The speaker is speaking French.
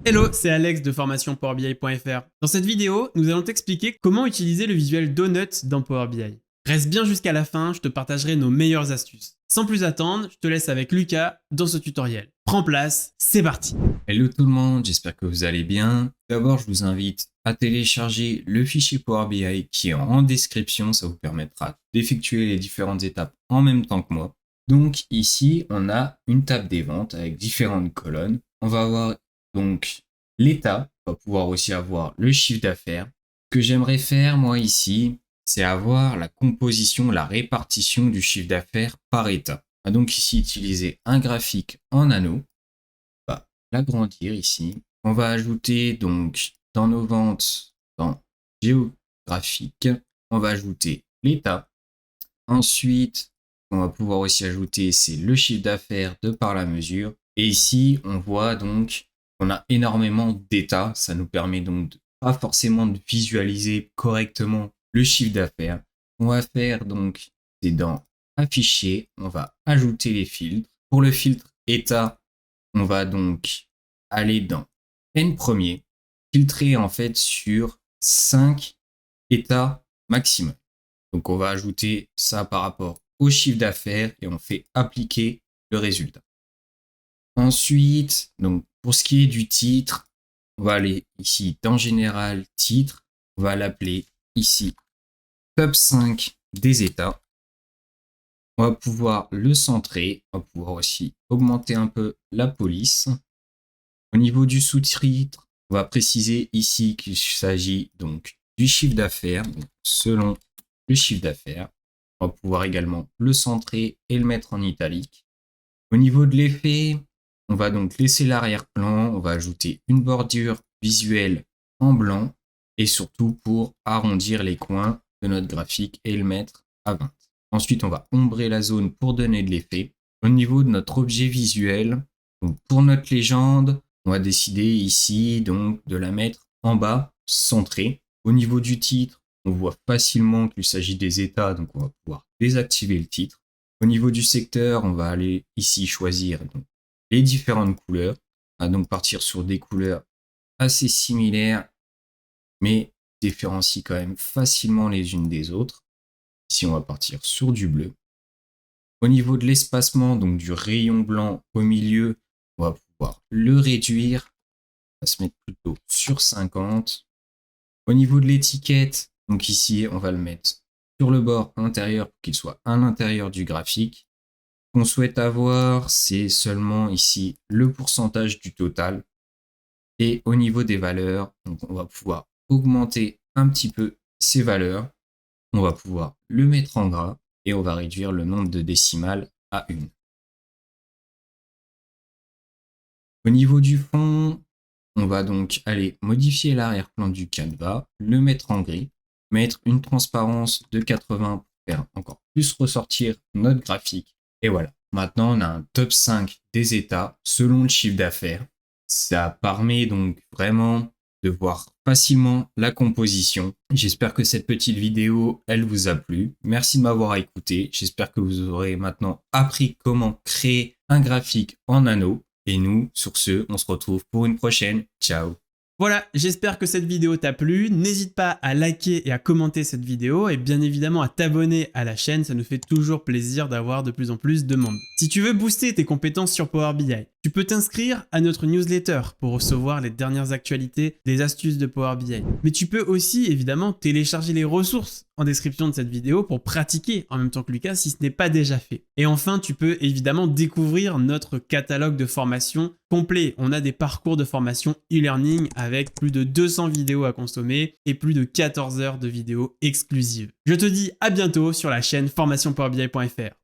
Hello, c'est Alex de formation-powerbi.fr. Dans cette vidéo, nous allons t'expliquer comment utiliser le visuel Donut dans Power BI. Reste bien jusqu'à la fin, je te partagerai nos meilleures astuces. Sans plus attendre, je te laisse avec Lucas dans ce tutoriel. Prends place, c'est parti. Hello tout le monde, j'espère que vous allez bien. D'abord, je vous invite à télécharger le fichier Power BI qui est en description, ça vous permettra d'effectuer les différentes étapes en même temps que moi. Donc ici, on a une table des ventes avec différentes colonnes. On va avoir donc l'état, on va pouvoir aussi avoir le chiffre d'affaires. Ce que j'aimerais faire moi ici, c'est avoir la composition, la répartition du chiffre d'affaires par état. On va donc ici utiliser un graphique en anneau. On va l'agrandir ici. On va ajouter donc dans nos ventes, dans géographique, on va ajouter l'état. Ensuite, on va pouvoir aussi ajouter, c'est le chiffre d'affaires de par la mesure. Et ici, on voit donc qu'on a énormément d'états. Ça nous permet donc pas forcément de visualiser correctement le chiffre d'affaires. On va faire donc, c'est dans afficher, on va ajouter les filtres. Pour le filtre état, on va donc aller dans N premier, filtrer en fait sur 5 états maximum. Donc on va ajouter ça par rapport au chiffre d'affaires et on fait appliquer le résultat. Ensuite, donc pour ce qui est du titre, on va aller ici dans Général, titre, on va l'appeler ici Top 5 des états. On va pouvoir le centrer, on va pouvoir aussi augmenter un peu la police. Au niveau du sous-titre, on va préciser ici qu'il s'agit donc du chiffre d'affaires, selon le chiffre d'affaires. On va pouvoir également le centrer et le mettre en italique. Au niveau de l'effet, on va donc laisser l'arrière-plan, on va ajouter une bordure visuelle en blanc et surtout pour arrondir les coins de notre graphique et le mettre à 20. Ensuite, on va ombrer la zone pour donner de l'effet. Au niveau de notre objet visuel, donc pour notre légende, on va décider ici donc de la mettre en bas, centrée. Au niveau du titre, on voit facilement qu'il s'agit des états, donc on va pouvoir désactiver le titre. Au niveau du secteur, on va aller ici choisir donc les différentes couleurs. On va donc partir sur des couleurs assez similaires, mais différencient quand même facilement les unes des autres. Ici, on va partir sur du bleu. Au niveau de l'espacement, donc du rayon blanc au milieu, on va pouvoir le réduire. On va se mettre plutôt sur 50. Au niveau de l'étiquette, donc ici, on va le mettre sur le bord intérieur pour qu'il soit à l'intérieur du graphique. Ce qu'on souhaite avoir, c'est seulement ici le pourcentage du total. Et au niveau des valeurs, donc on va pouvoir augmenter un petit peu ces valeurs. On va pouvoir le mettre en gras et on va réduire le nombre de décimales à 1. Au niveau du fond, on va donc aller modifier l'arrière-plan du canevas, le mettre en gris, mettre une transparence de 80 pour faire encore plus ressortir notre graphique. Et voilà, maintenant on a un top 5 des états selon le chiffre d'affaires. Ça permet donc vraiment de voir facilement la composition. J'espère que cette petite vidéo, elle vous a plu. Merci de m'avoir écouté. J'espère que vous aurez maintenant appris comment créer un graphique en anneau. Et nous, sur ce, on se retrouve pour une prochaine. Ciao! Voilà, j'espère que cette vidéo t'a plu. N'hésite pas à liker et à commenter cette vidéo et bien évidemment à t'abonner à la chaîne, ça nous fait toujours plaisir d'avoir de plus en plus de monde. Si tu veux booster tes compétences sur Power BI, tu peux t'inscrire à notre newsletter pour recevoir les dernières actualités, des astuces de Power BI. Mais tu peux aussi évidemment télécharger les ressources en description de cette vidéo pour pratiquer en même temps que Lucas si ce n'est pas déjà fait. Et enfin, tu peux évidemment découvrir notre catalogue de formation complet. On a des parcours de formation e-learning avec plus de 200 vidéos à consommer et plus de 14 heures de vidéos exclusives. Je te dis à bientôt sur la chaîne formationpowerbi.fr.